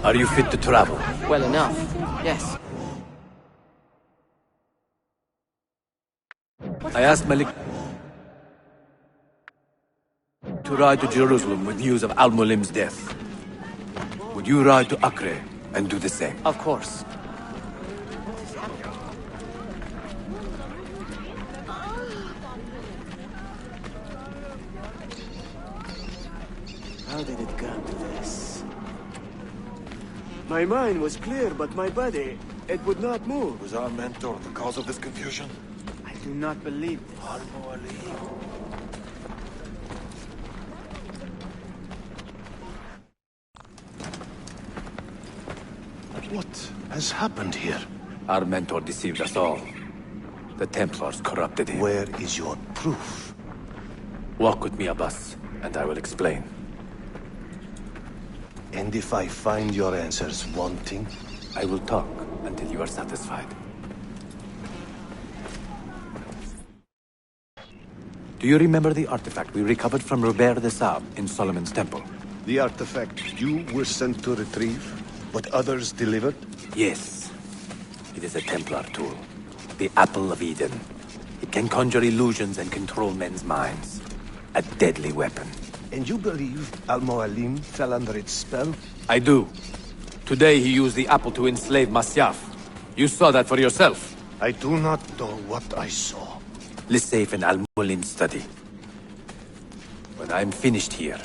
Are you fit to travel? Well enough, yes. I asked Malik to ride to Jerusalem with news of Al-Mulim's death. Would you ride to Acre and do the same? Of course. How did it come to this? My mind was clear, but my body, it would not move. Was our mentor the cause of this confusion? I do not believe this. What has happened here? Our mentor deceived us all. The Templars corrupted him. Where is your proof? Walk with me, Abbas, and I will explain. And if I find your answers wanting? I will talk until you are satisfied. Do you remember the artifact we recovered from Robert de Sab in Solomon's temple? The artifact you were sent to retrieve, but others delivered? Yes. It is a Templar tool. The Apple of Eden. It can conjure illusions and control men's minds. A deadly weapon. And you believe Al-Mualim fell under its spell? I do. Today he used the apple to enslave Masyaf. You saw that for yourself. I do not know what I saw. Lissafe and Al-Mualim study. When I'm finished here,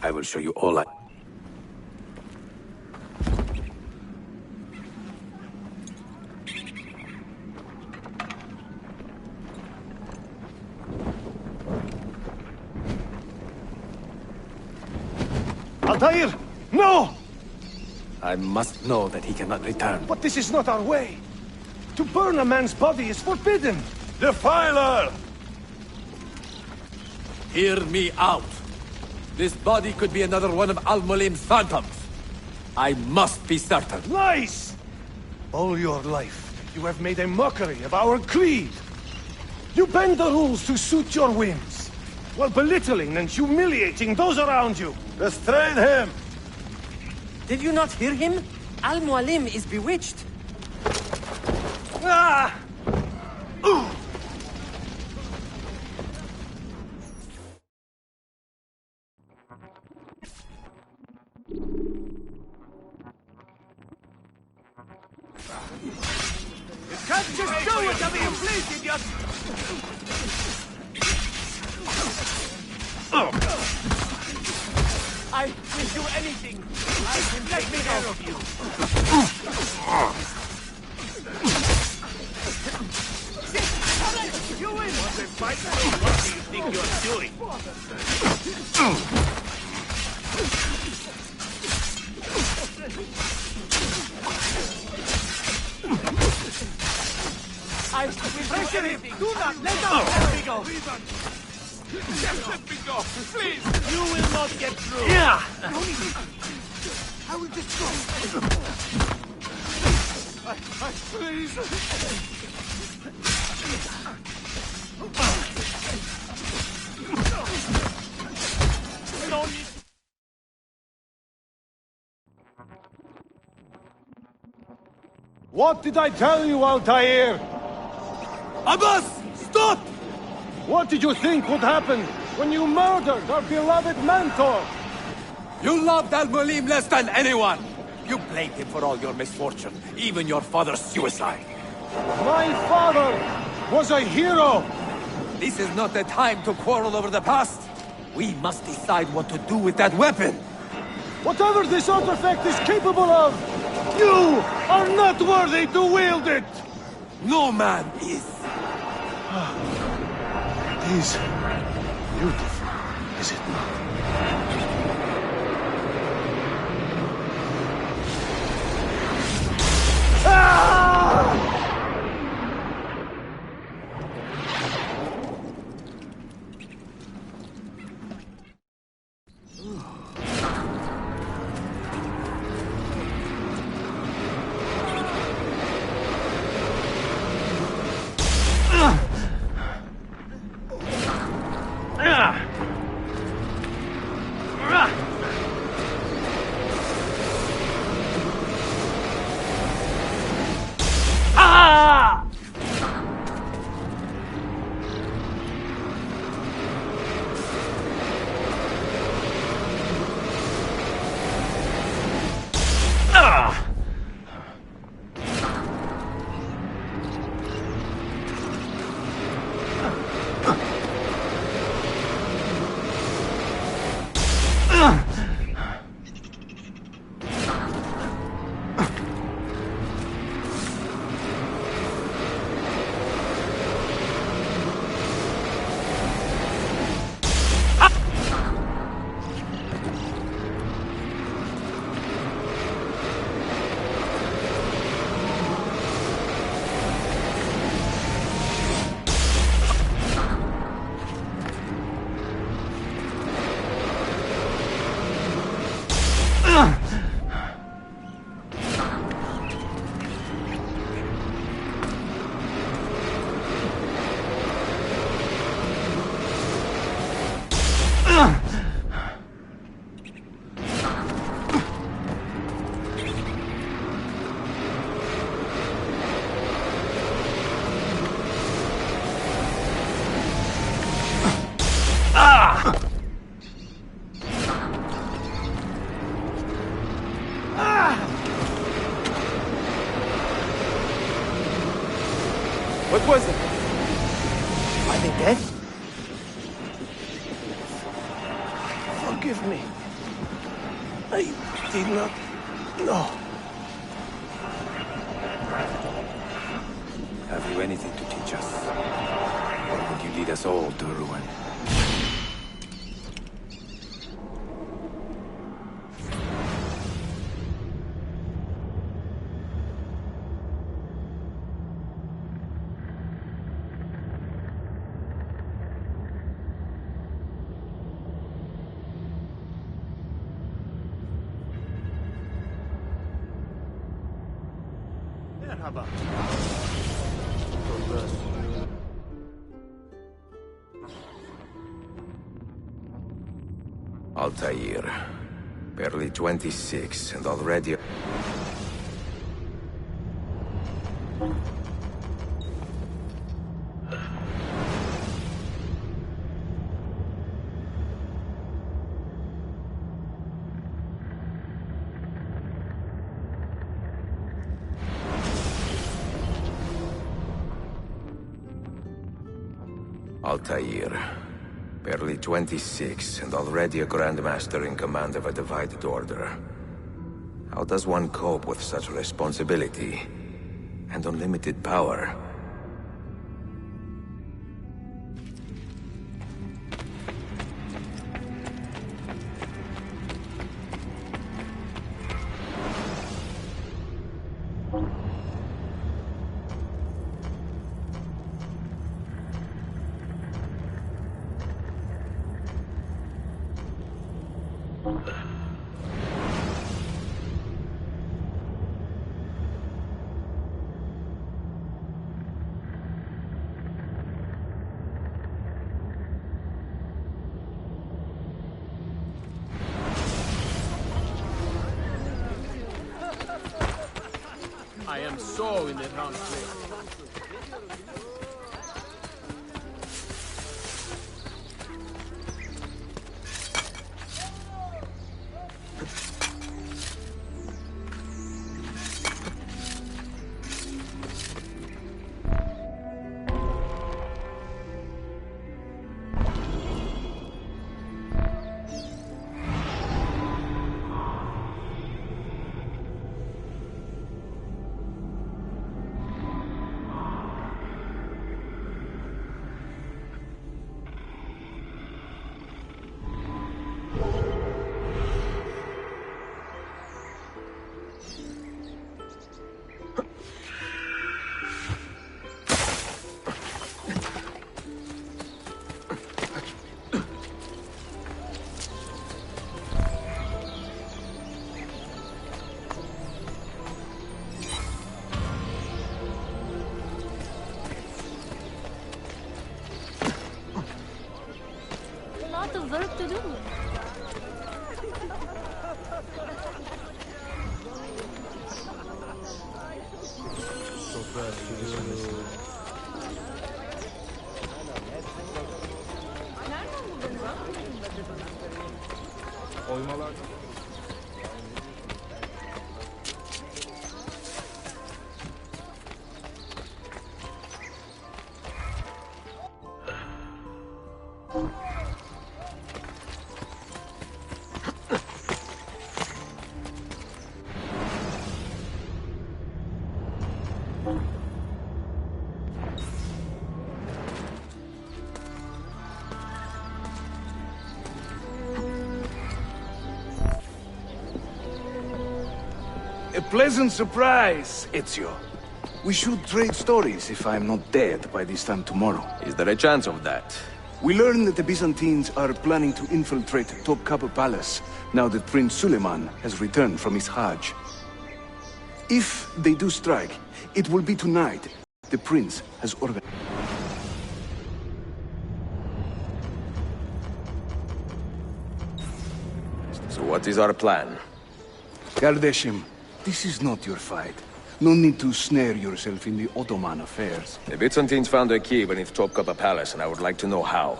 I will show you all I... Altair! No! I must know that he cannot return. But this is not our way. To burn a man's body is forbidden. Defiler! Hear me out. This body could be another one of Al-Mulim's phantoms. I must be certain. Lies! All your life, you have made a mockery of our creed. You bend the rules to suit your whims, while belittling and humiliating those around you. Restrain him! Did you not hear him? Al-Mualim is bewitched. Ah! Ooh! You can't just do whatever you please, idiot! I will do anything. I can take care of you. You win. Want to fight? What do you think you're doing? I will pressure him. Do not let go. Let me go. Just let me go, please! You will not get through! Yeah! I will just go! Please! No need... What did I tell you, Altair? Abbas! Stop! What did you think would happen when you murdered our beloved mentor? You loved Al-Mulim less than anyone! You blamed him for all your misfortune, even your father's suicide. My father was a hero! This is not the time to quarrel over the past. We must decide what to do with that weapon. Whatever this artifact is capable of, you are not worthy to wield it! No man is. It is beautiful, is it not? forgive me. I did not know. Have you anything to teach us? Or would you lead us all to ruin? Merhaba. Altair. Barely 26 and already... Altair. Barely 26 and already a Grandmaster in command of a divided order. How does one cope with such responsibility and unlimited power? I am so in the wrong place. A lot of work to do. A pleasant surprise, Ezio. We should trade stories if I'm not dead by this time tomorrow. Is there a chance of that? We learn that the Byzantines are planning to infiltrate Topkapi Palace now that Prince Suleiman has returned from his Hajj. If they do strike, it will be tonight. The prince has organized. So what is our plan? Kardashim, this is not your fight. No need to snare yourself in the Ottoman affairs. The Byzantines found a key beneath Topkapi Palace, and I would like to know how.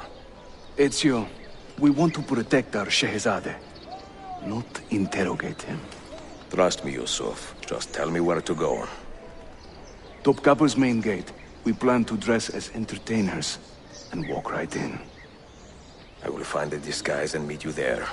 Ezio, we want to protect our Shehzade, not interrogate him. Trust me, Yusuf. Just tell me where to go. Topkapi's main gate. We plan to dress as entertainers and walk right in. I will find a disguise and meet you there.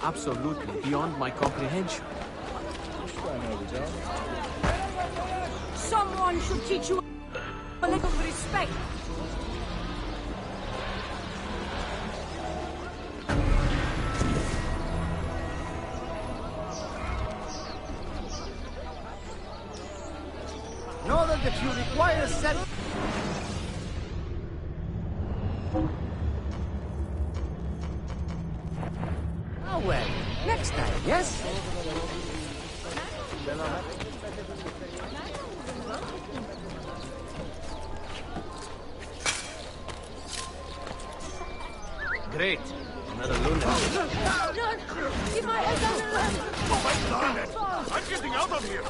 Absolutely beyond my comprehension. Someone should teach you a little respect. Know that you require self. Oh well, next time, yes? Great. Another lunatic. Run! Keep my head on the run! Oh my God! I'm getting out of here!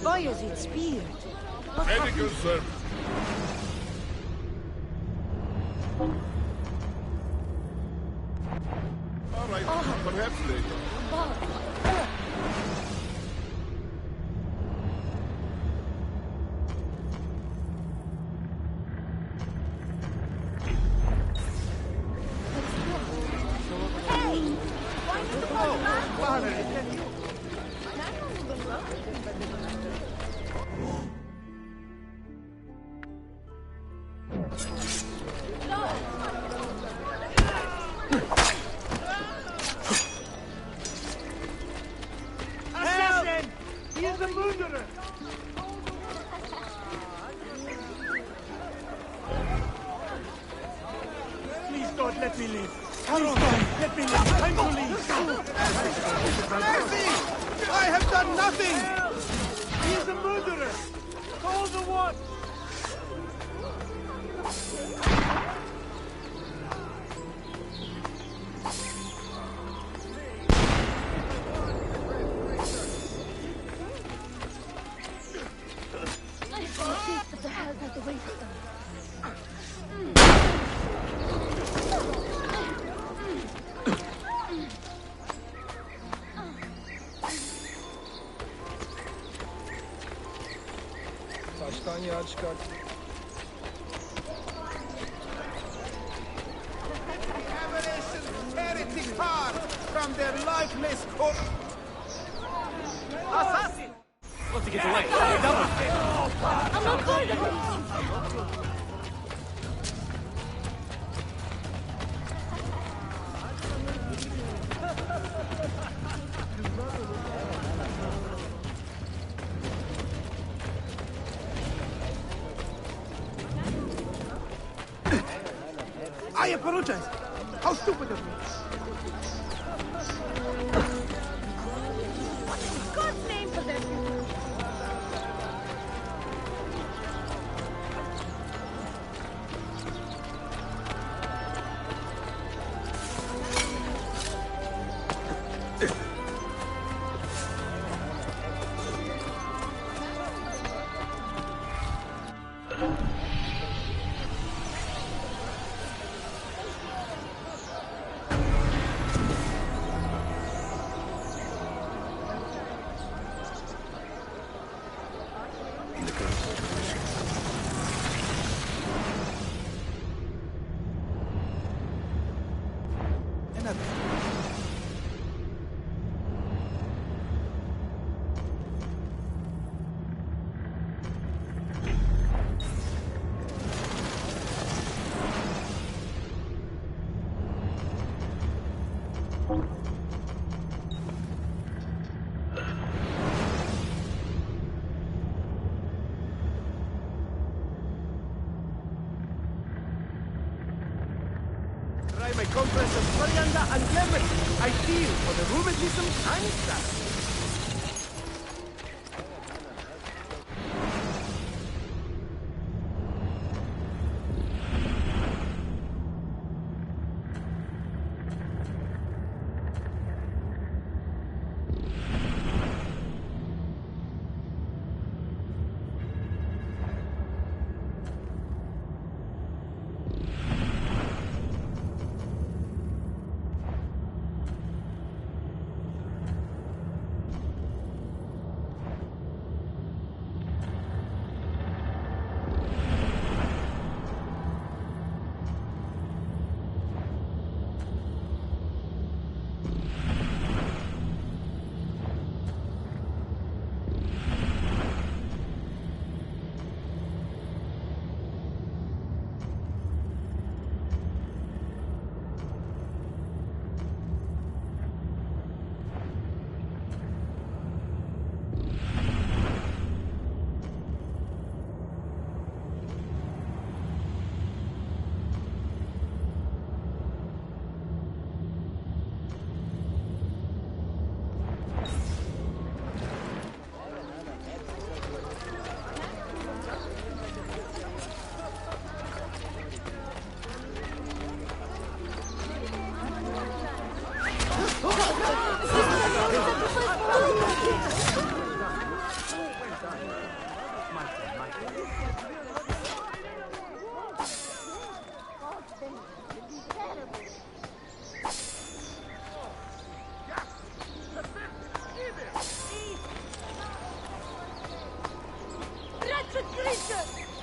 Bayezid speared. Medical service. All right, perhaps later. Assassin! He is a murderer! Please don't let me leave. Please don't let me leave. I'm to leave. Mercy! I have done nothing! He is a murderer! Call the watch! Taştan yağ çıkart. Tear it apart from their lifeless corpse! Assassin! Want to get away? Get down with it! I'm not going to I apologize! How stupid of me! God's name! My compress of coriander and lemon. I feel for the rheumatism and that.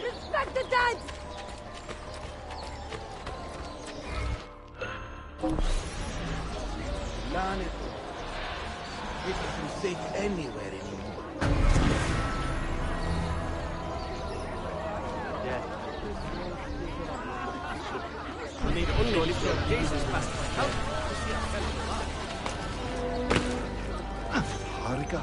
Respect the dead! Learn it. It isn't safe anywhere anymore. I need only lift your gazes past my house to see a fellow alive. Harika.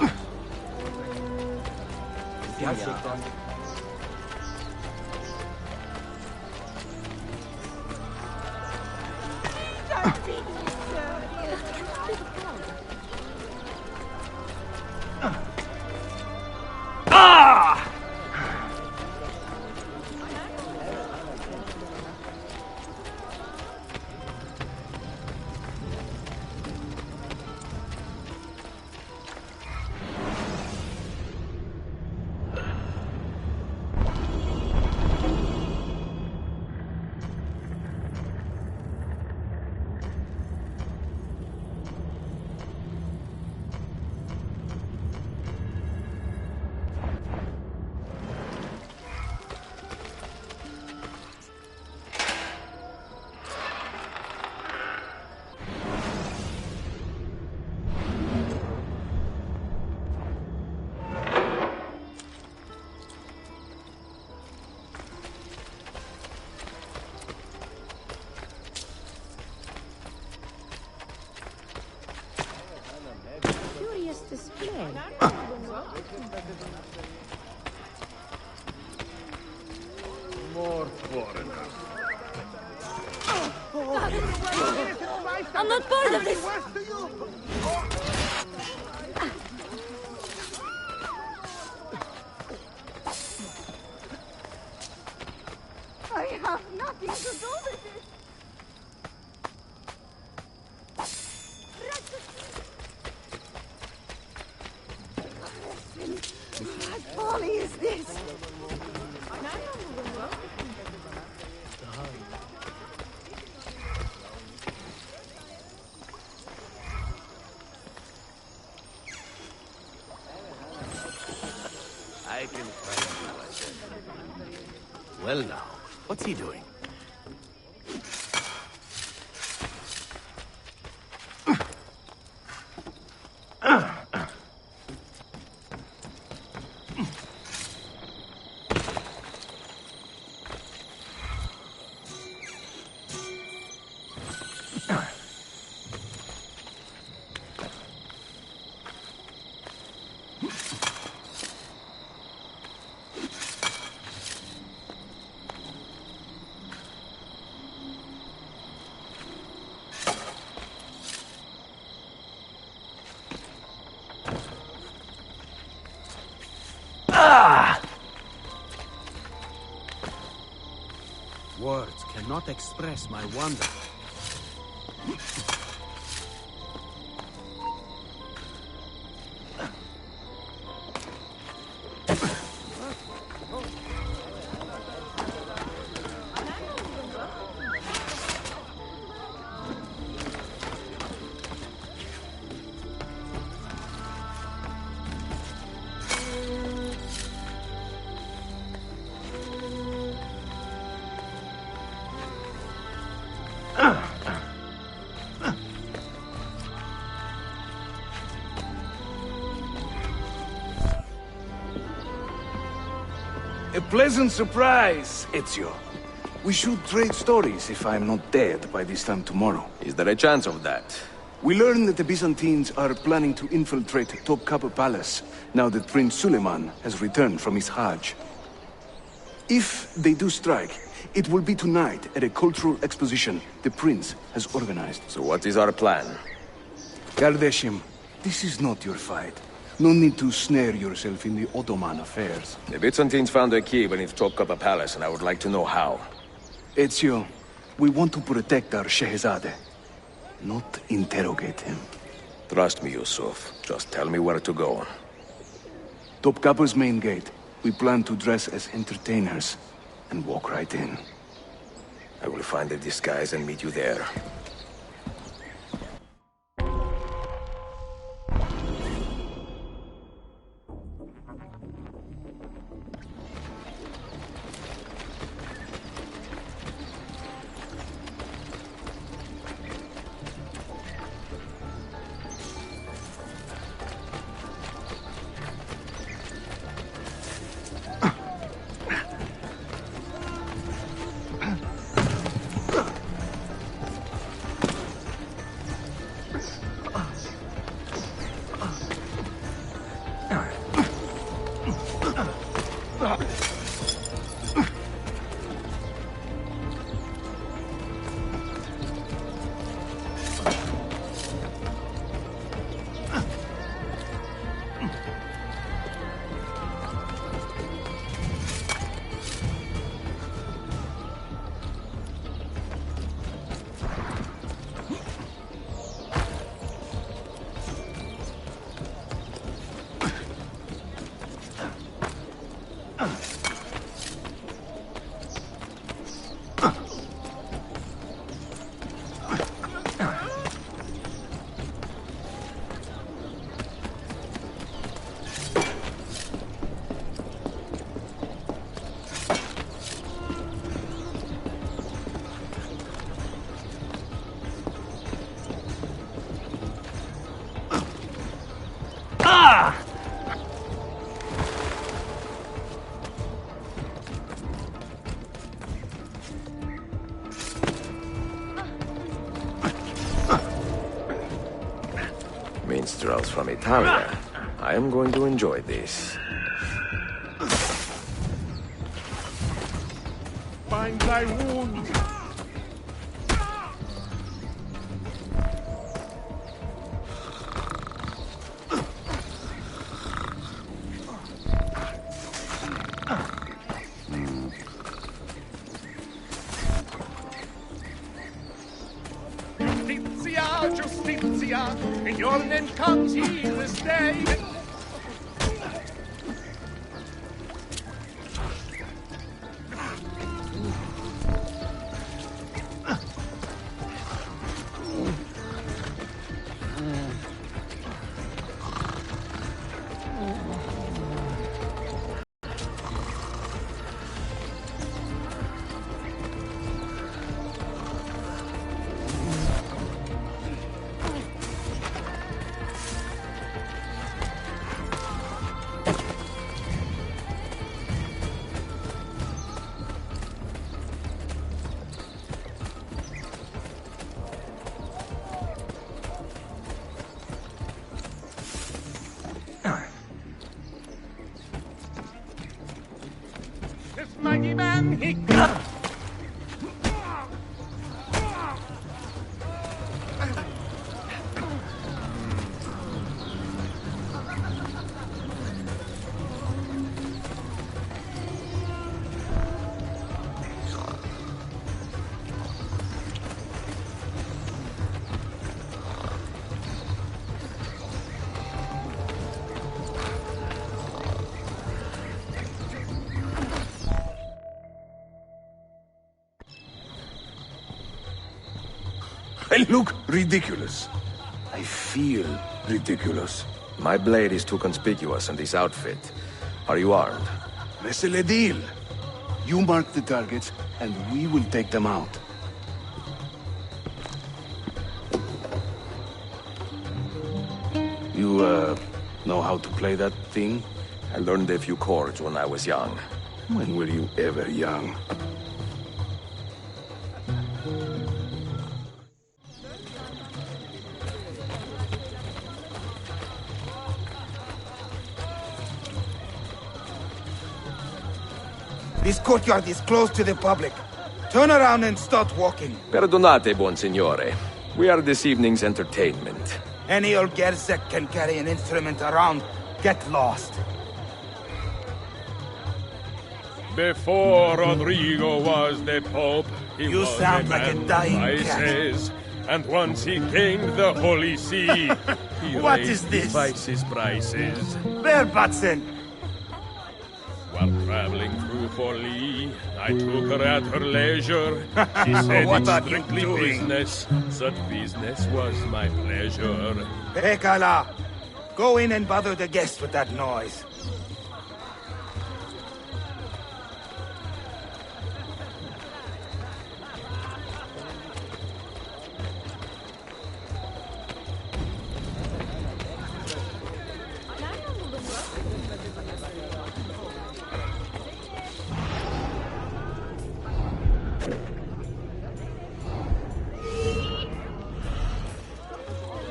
display. More foreigners. I'm not part of this! nothing to do with it. What folly is this? I can find you, I said. Well now, what's he doing? Words cannot express my wonder. A pleasant surprise, Ezio. We should trade stories if I'm not dead by this time tomorrow. Is there a chance of that? We learn that the Byzantines are planning to infiltrate Topkapi Palace now that Prince Suleiman has returned from his Hajj. If they do strike, it will be tonight at a cultural exposition the prince has organized. So what is our plan? Kardashim, this is not your fight. No need to snare yourself in the Ottoman affairs. The Byzantines found a key beneath Topkapi Palace, and I would like to know how. Ezio, we want to protect our Shehzade, not interrogate him. Trust me, Yusuf. Just tell me where to go. Topkapi's main gate. We plan to dress as entertainers and walk right in. I will find a disguise and meet you there. Minstrels from Italia. I am going to enjoy this. Find thy wound. Jordan comes he to stay. Mighty man, he I look ridiculous. I feel ridiculous. My blade is too conspicuous in this outfit. Are you armed? C'est le deal. You mark the targets, and we will take them out. You, know how to play that thing? I learned a few chords when I was young. When were you ever young? This courtyard is closed to the public. Turn around and start walking. Perdonate, buon signore. We are this evening's entertainment. Any old gerzek can carry an instrument around. Get lost. Before Rodrigo was the Pope, he You was sound a like a man dying of cat. vices. And once he gained the Holy See, he What raised is this? his vices prices. Where, Batson? While traveling through Forli, I took her at her leisure. She said What it's are you strictly doing? business. Such business was my pleasure. Pekala, go in and bother the guests with that noise.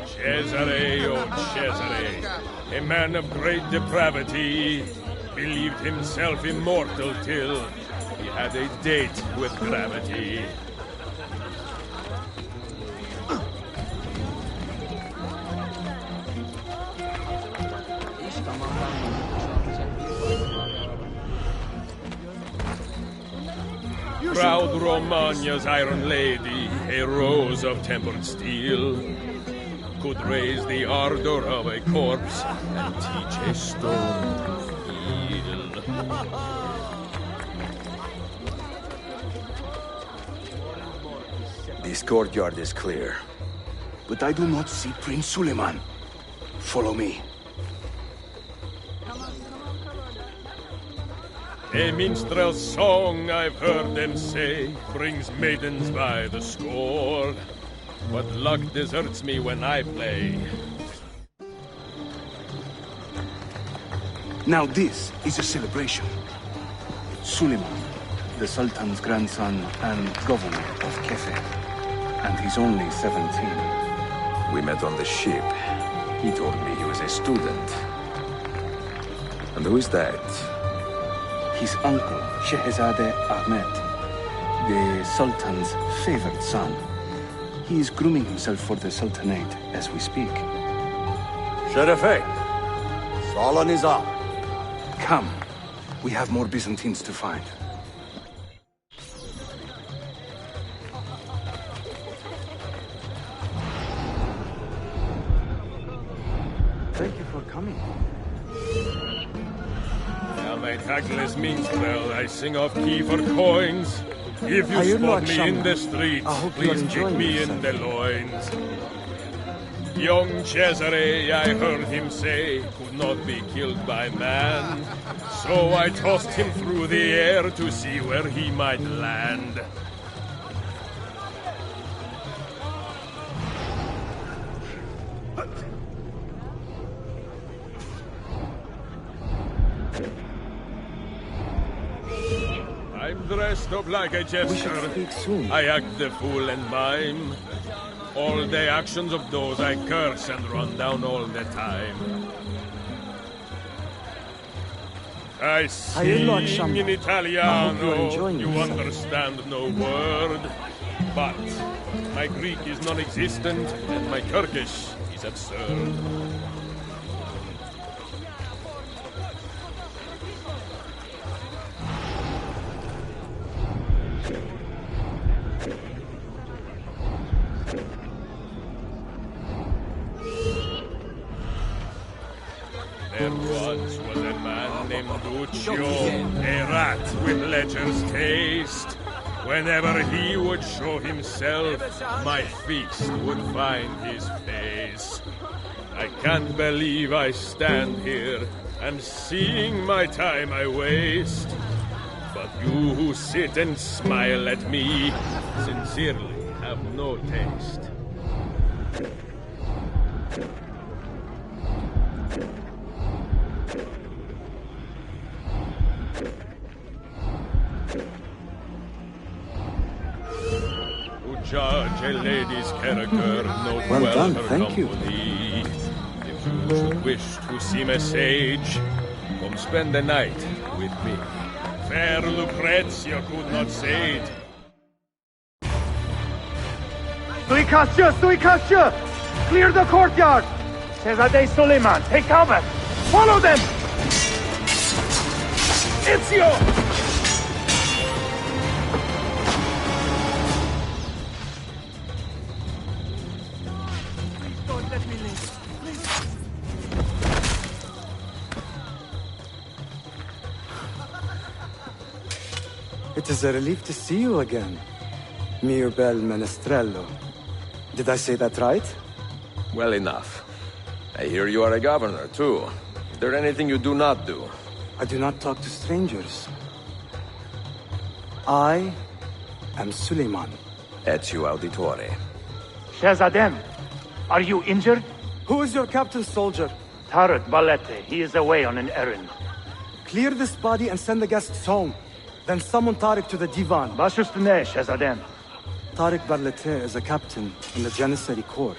Cesare, oh Cesare, a man of great depravity, believed himself immortal till he had a date with gravity. Proud Romagna's iron lady, a rose of tempered steel, could raise the ardor of a corpse and teach a stone to heal. This courtyard is clear. But I do not see Prince Suleiman. Follow me. A minstrel's song, I've heard them say, brings maidens by the score. But luck deserts me when I play. Now this is a celebration. Suleiman, the Sultan's grandson and governor of Kefe. And he's only 17. We met on the ship. He told me he was a student. And who is that? His uncle, Shehzade Ahmed, the Sultan's favored son. He is grooming himself for the Sultanate as we speak. Sherife, Sala Nizam. Come. We have more Byzantines to find. coming. I am a tactless minstrel. I sing off key for coins. If you spot me in the streets, please kick me in the loins. Young Cesare, I heard him say, could not be killed by man. So I tossed him through the air to see where he might land. I'm dressed up like a jester. I act the fool and mime. All the actions of those I curse and run down all the time. I sing in Italiano, you understand no word. But my Greek is non-existent and my Turkish is absurd. There once was a man named Duccio, a rat with lecher's taste. Whenever he would show himself, my feast would find his face. I can't believe I stand here, and seeing my time I waste. But you who sit and smile at me, sincerely have no taste. Judge a lady's character, note well her company. If you should wish to seem a sage, come spend the night with me. Fair Lucrezia could not say it. Stoikastia! Clear the courtyard! Cesare Suleiman, take cover! Follow them! Ezio! It is a relief to see you again, mio bel menestrello. Did I say that right? Well enough. I hear you are a governor, too. Is there anything you do not do? I do not talk to strangers. I am Suleiman. Ezio Auditore. Shahzadem, are you injured? Who is your captain, soldier? Tarek Balete. He is away on an errand. Clear this body and send the guests home. Then summon Tarek to the divan. Bashustane, Shahzadem. Tarek Barlete is a captain in the Janissary Corps,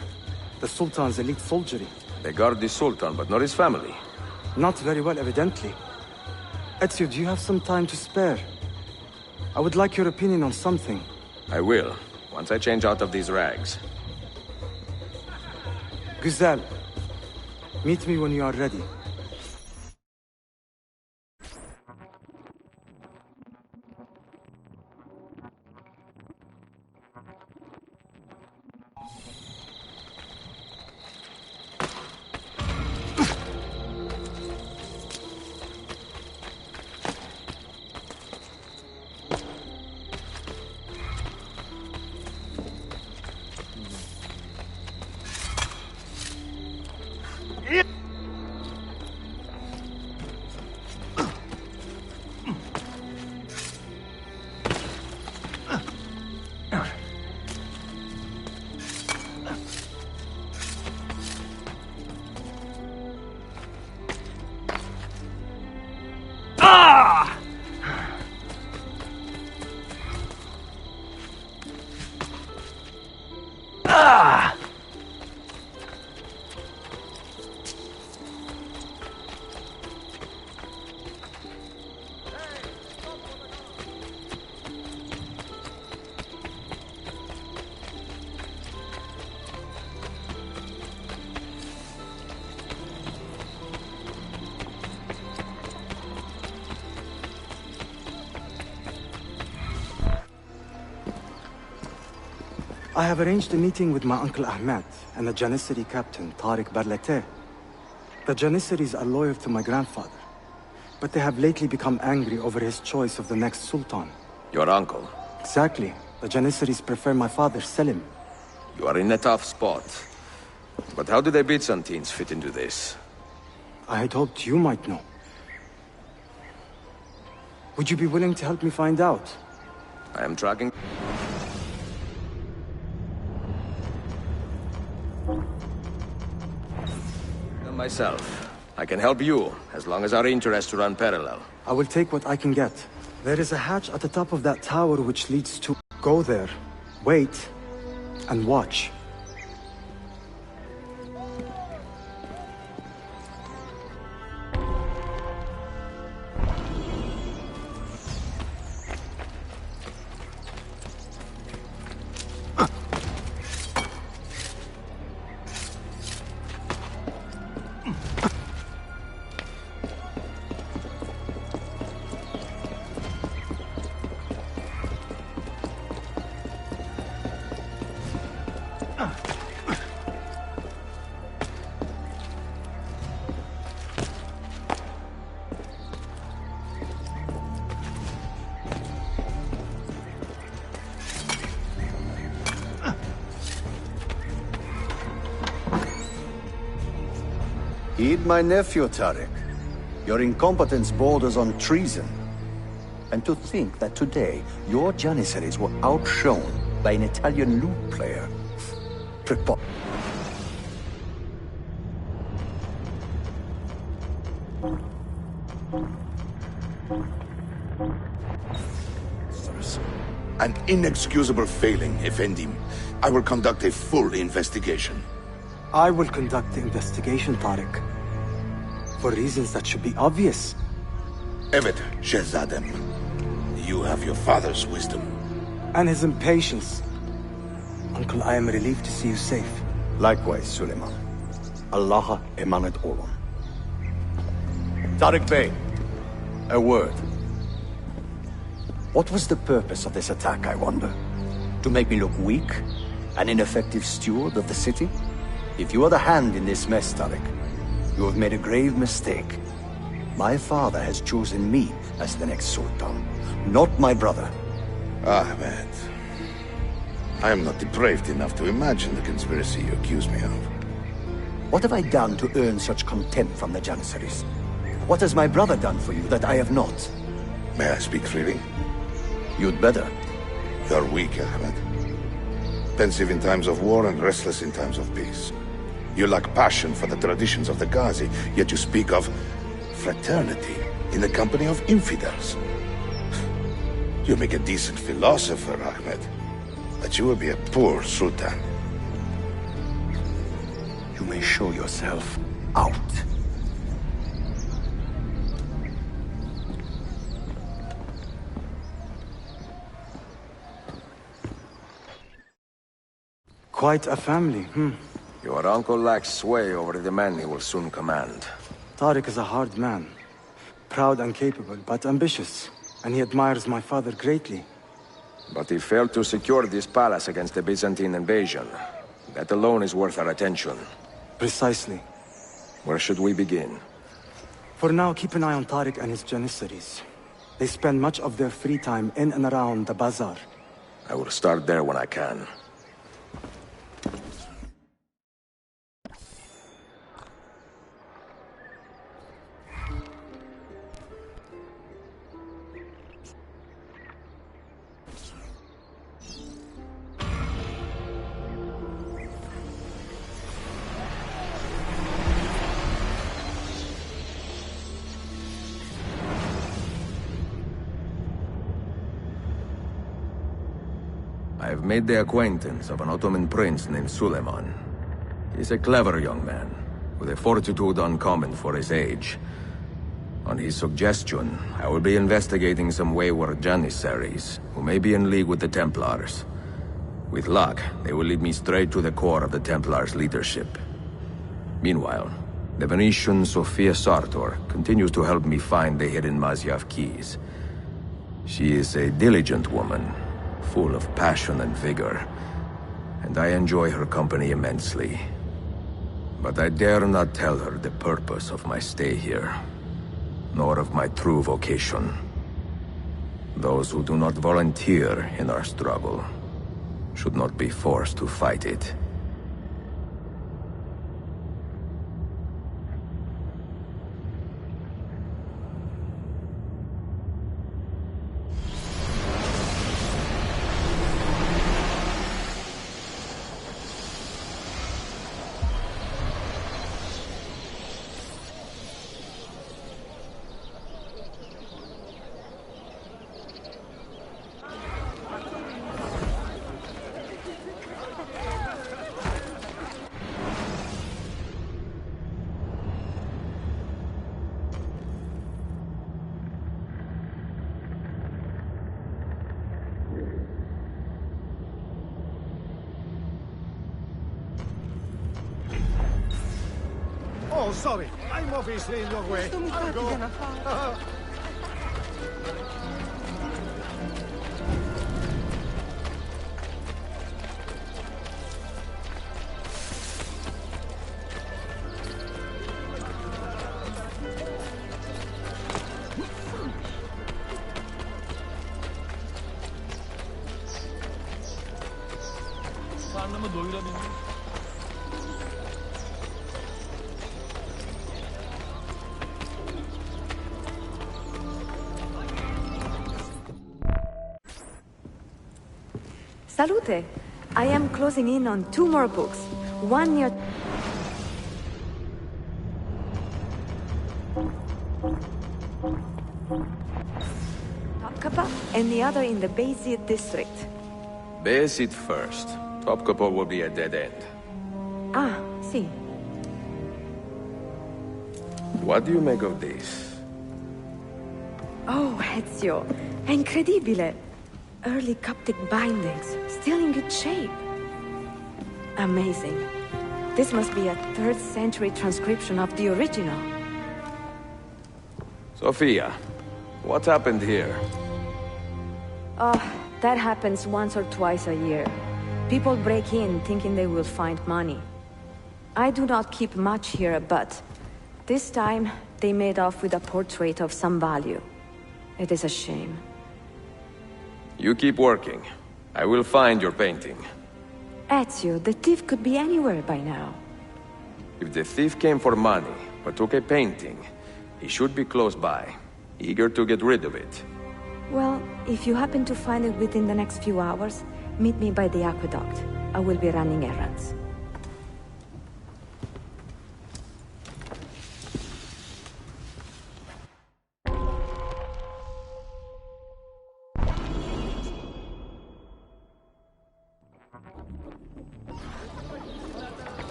the Sultan's elite soldiery. They guard the Sultan, but not his family. Not very well, evidently. Ezio, do you have some time to spare? I would like your opinion on something. I will, once I change out of these rags. Güzel. Meet me when you are ready. I have arranged a meeting with my uncle Ahmed and the Janissary captain, Tarek Barlete. The Janissaries are loyal to my grandfather, but they have lately become angry over his choice of the next Sultan. Your uncle? Exactly. The Janissaries prefer my father, Selim. You are in a tough spot. But how do the Byzantines fit into this? I had hoped you might know. Would you be willing to help me find out? I am tracking... myself. I can help you, as long as our interests run parallel. I will take what I can get. There is a hatch at the top of that tower which leads to... Go there, wait, and watch. Heed my nephew, Tariq. Your incompetence borders on treason. And to think that today, your Janissaries were outshone by an Italian lute player. An inexcusable failing, Effendim. I will conduct a full investigation. I will conduct the investigation, Tariq. For reasons that should be obvious. Evet, Shehzadem. You have your father's wisdom. And his impatience. Uncle, I am relieved to see you safe. Likewise, Suleiman. Allah emanet olun. Tariq Bey, a word. What was the purpose of this attack, I wonder? To make me look weak? An ineffective steward of the city? If you are the hand in this mess, Tariq, you have made a grave mistake. My father has chosen me as the next Sultan, not my brother. Ahmed, I am not depraved enough to imagine the conspiracy you accuse me of. What have I done to earn such contempt from the Janissaries? What has my brother done for you that I have not? May I speak freely? You'd better. You're weak, Ahmed. Pensive in times of war and restless in times of peace. You lack passion for the traditions of the Ghazi, yet you speak of fraternity in the company of infidels. You make a decent philosopher, Ahmed, but you will be a poor sultan. You may show yourself out. Quite a family, Your uncle lacks sway over the men he will soon command. Tariq is a hard man. Proud and capable, but ambitious. And he admires my father greatly. But he failed to secure this palace against the Byzantine invasion. That alone is worth our attention. Precisely. Where should we begin? For now, keep an eye on Tariq and his Janissaries. They spend much of their free time in and around the bazaar. I will start there when I can. I have made the acquaintance of an Ottoman prince named Suleiman. He's a clever young man, with a fortitude uncommon for his age. On his suggestion, I will be investigating some wayward Janissaries, who may be in league with the Templars. With luck, they will lead me straight to the core of the Templars' leadership. Meanwhile, the Venetian Sophia Sartor continues to help me find the hidden Masyaf keys. She is a diligent woman, full of passion and vigor, and I enjoy her company immensely. But I dare not tell her the purpose of my stay here, nor of my true vocation. Those who do not volunteer in our struggle should not be forced to fight it. Oh, sorry. I'm obviously in your way. I'll go. Karnımı doyurabildim. Salute! I am closing in on 2 more books. One near... Topkapi and the other in the Bayezid district. Bayezid first. Topkapi will be a dead end. Ah, see. What do you make of this? Oh, Ezio. Incredibile. Early Coptic bindings, still in good shape. Amazing. This must be a 3rd century transcription of the original. Sophia, what happened here? Oh, that happens once or twice a year. People break in thinking they will find money. I do not keep much here, but this time they made off with a portrait of some value. It is a shame. You keep working. I will find your painting. Ezio, the thief could be anywhere by now. If the thief came for money, but took a painting, he should be close by, eager to get rid of it. Well, if you happen to find it within the next few hours, meet me by the aqueduct. I will be running errands.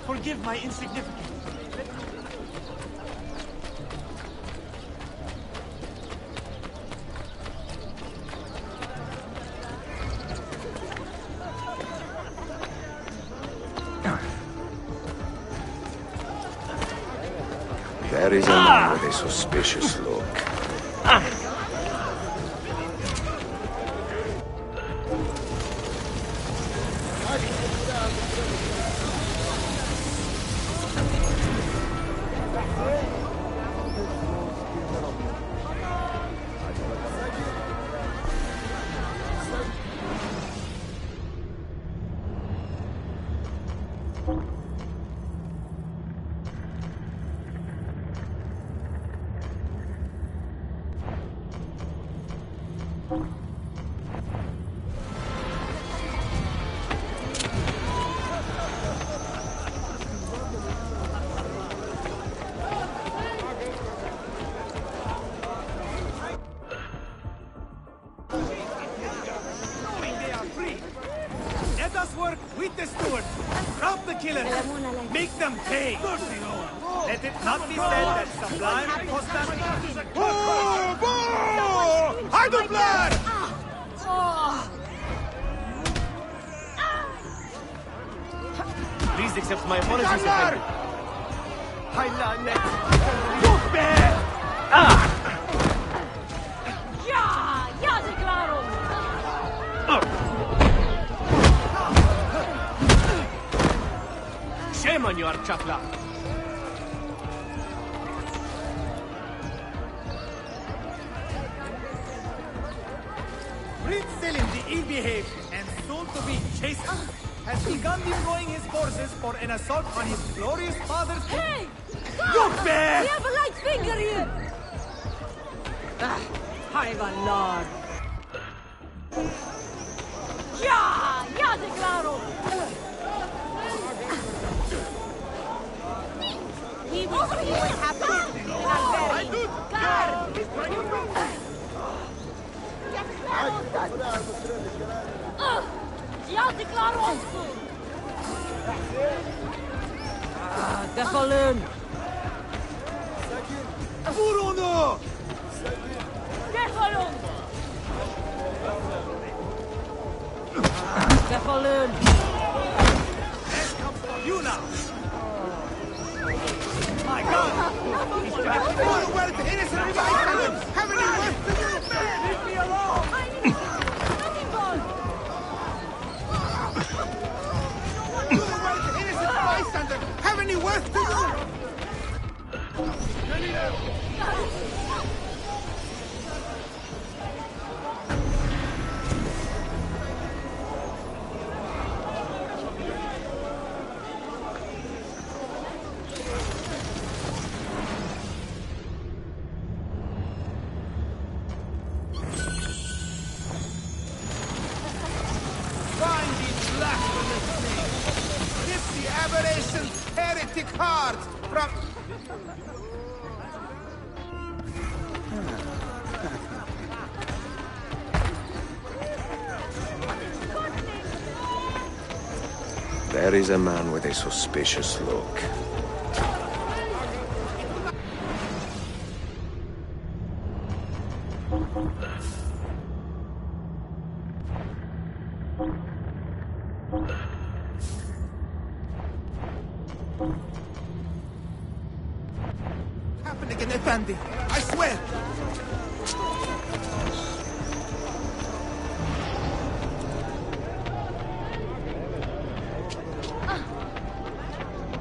Forgive my insignificance. There is a man with a suspicious look. Let us work with the stewards. Drop the killers. Make them pay. Let it not be said that Sublime cost us... Whoa! Whoa! Hide the blood! Please accept my apologies, Standard! Ja, declaro! Shame on you, Archakla. Prince Selim, the ill-behaved and soon-to-be chastened, has begun deploying his forces for an assault on his glorious father's... Hey! You bear! We have a light finger here! Hayvanlar! Ja, declaro! We will see what happens in Alberti. Ja, declaro! Defalun! Buruno! Defalun! Defalun! This comes from you now! My God! Where the innocent bystanders? Haven't you worth to do? Leave me alone! Where the innocent bystander? Have any worth to do? Find these blasphemous things! Rip the aberration's heretic heart from... There is a man with a suspicious look. Happened again, Effendi. I swear!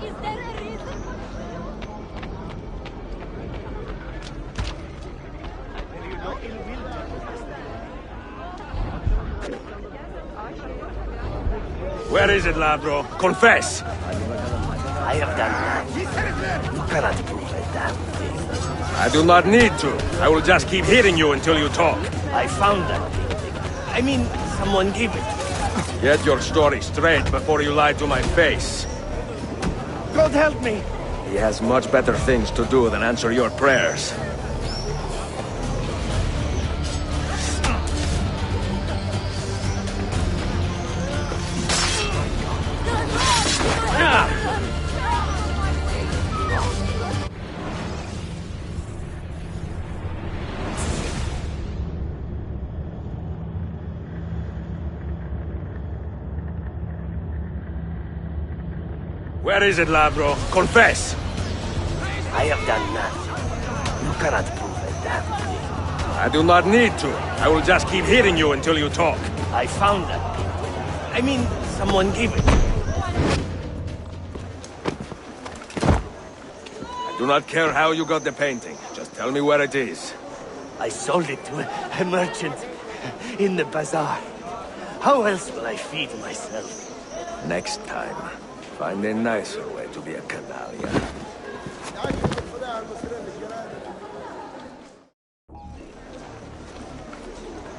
Is there a reason? Where is it, Ladro? Confess! I have done that. You cannot prove a damn thing. I do not need to. I will just keep hearing you until you talk. I found that painting. I mean, someone gave it to me. Get your story straight before you lie to my face. God help me! He has much better things to do than answer your prayers. Where is it, Ladro? Confess! I have done nothing. You cannot prove a damn thing. I do not need to. I will just keep hearing you until you talk. I found that painting. I mean, someone gave it to me. I do not care how you got the painting. Just tell me where it is. I sold it to a merchant in the bazaar. How else will I feed myself? Next time, find a nicer way to be a canallia.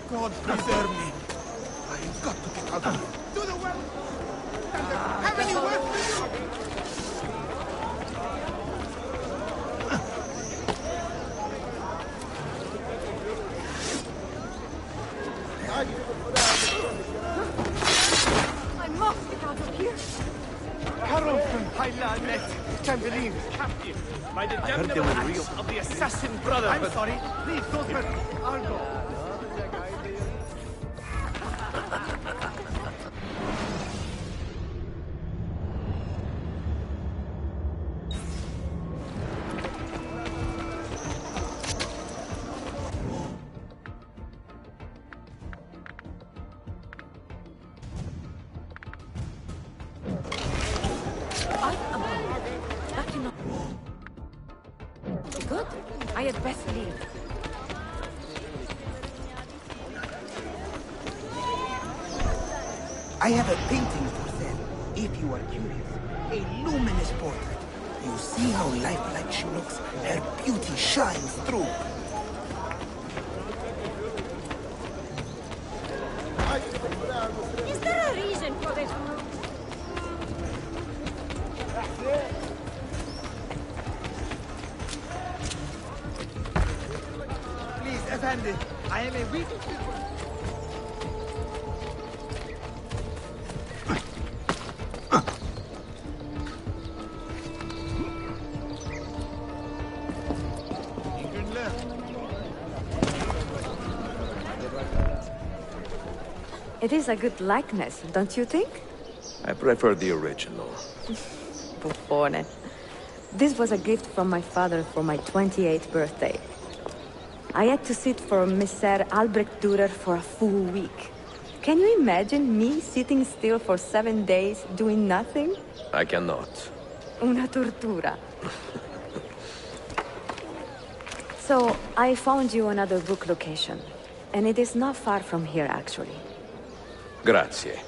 God preserve me. I've got to get out of here. Do the work! Have any work for you? I must get out of here! Carol from Highland can't believe Captive by the heard they damnable were acts real. of the assassin brotherhood. I'm sorry. Please don't hurt me. I'll go. I am cannot... Good. I had best leave. I have a painting for sale, if you are curious. A luminous portrait. You see how lifelike she looks? Her beauty shines through. Is there a reason for this? Please, Effendi, I am a weak... It is a good likeness, don't you think? I prefer the original. Buffone. This was a gift from my father for my 28th birthday. I had to sit for Messer Albrecht Dürer for a full week. Can you imagine me sitting still for 7 days, doing nothing? I cannot. Una tortura. So, I found you another book location. And it is not far from here, actually. Grazie.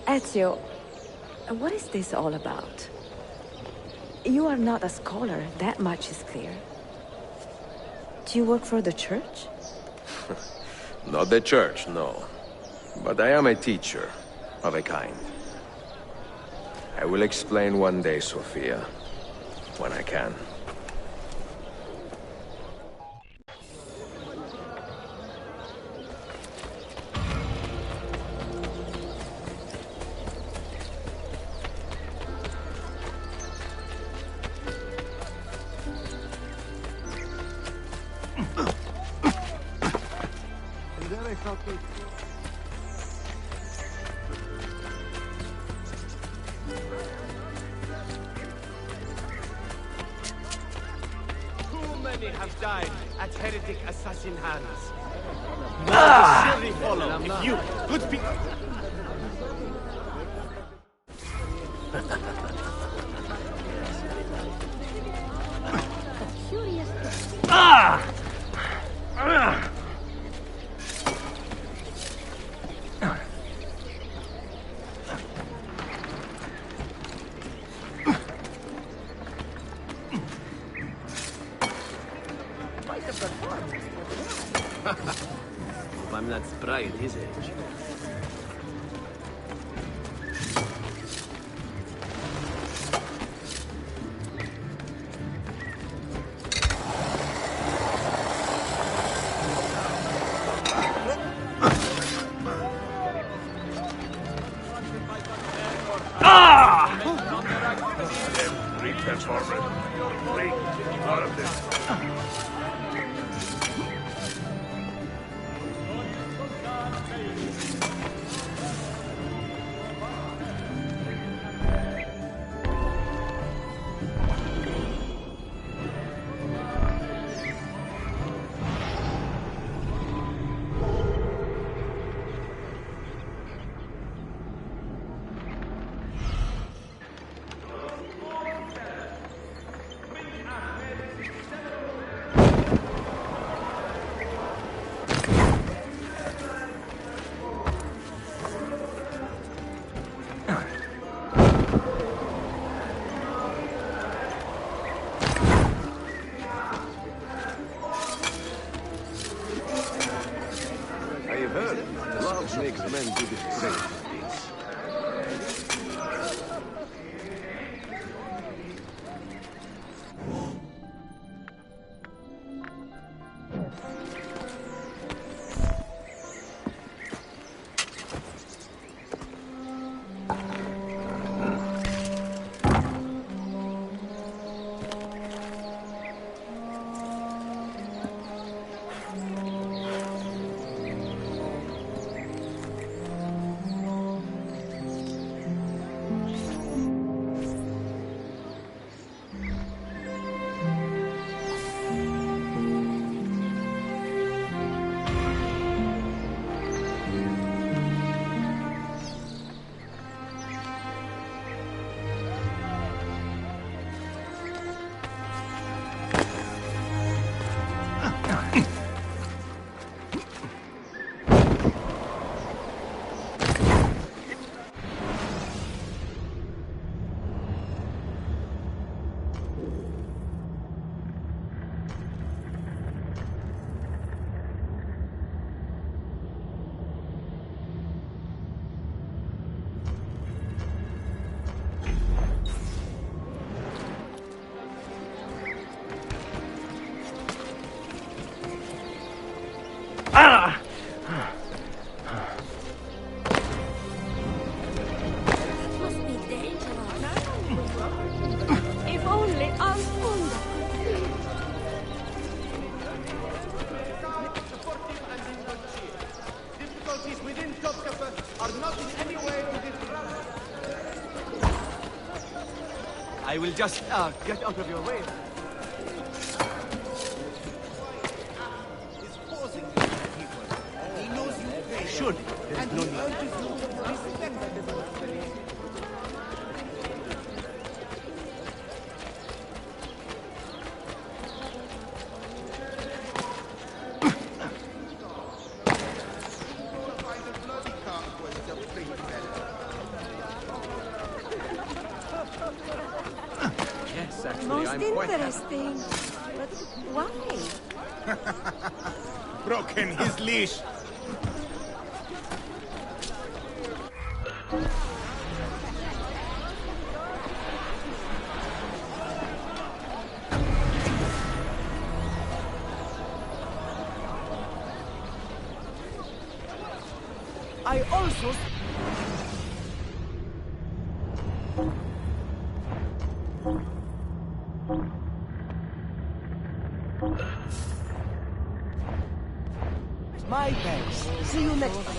Ezio, what is this all about? You are not a scholar, that much is clear. Do you work for the church? Not the church, no. But I am a teacher, of a kind. I will explain one day, Sophia, when I can. Have died at heretic assassin hands. More will surely follow if you, good people... I'm not spry at his age. Transformer. Out of this. I will just, get out of your way. He's forcing you to people. He knows you pay. Surely, there is no need. Urges you to respect the Yes, actually, Most I'm quite interesting. But why? Broken his leash. I also... My thanks. See you next time.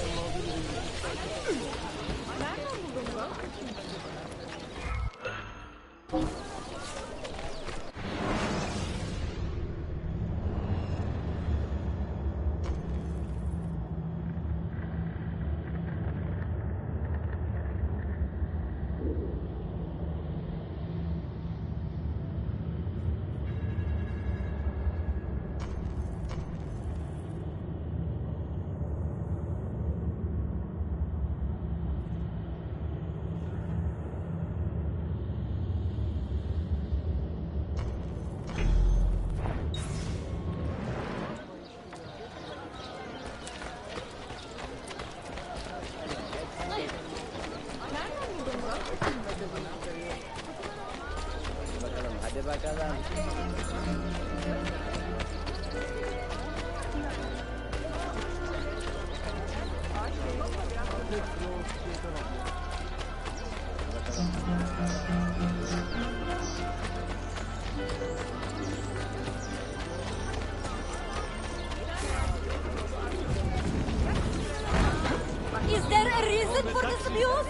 Is there a reason for this abuse?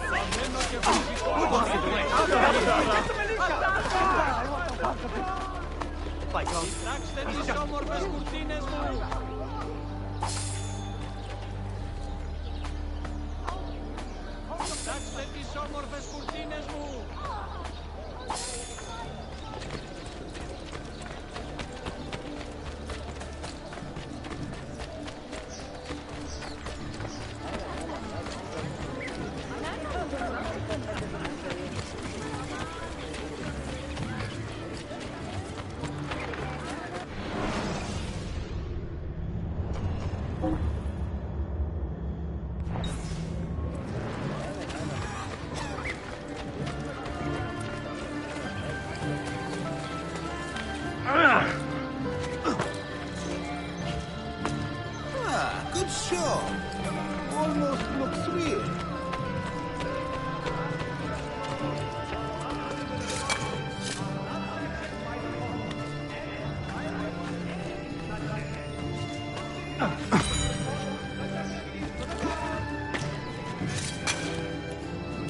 By God. Good show. Almost looks real.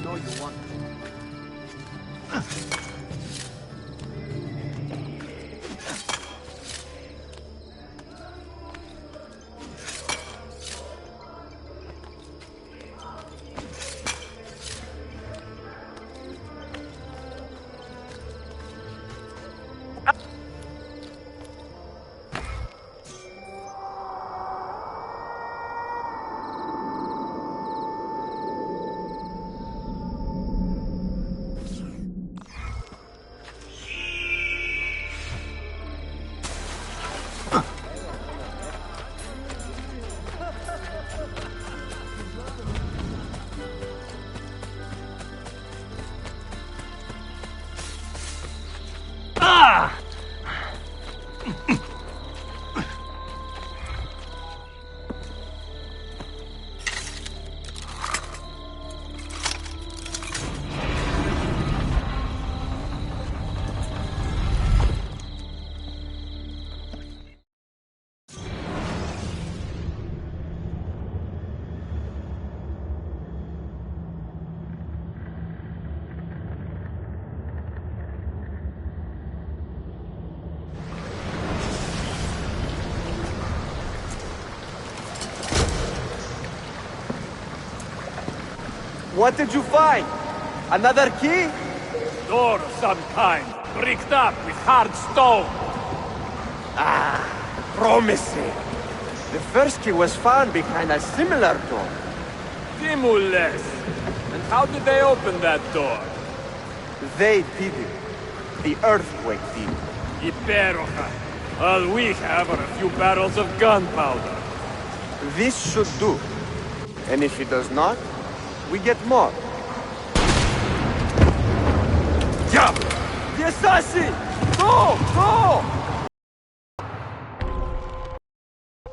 No, you want. What did you find? Another key? Door of some kind, bricked up with hard stone. Ah, promising. The first key was found behind a similar door. Timules. And how did they open that door? They did it. The earthquake did. Iperoja. All we have are a few barrels of gunpowder. This should do. And if it does not, we get more. Yeah! The assassin! Go! Go!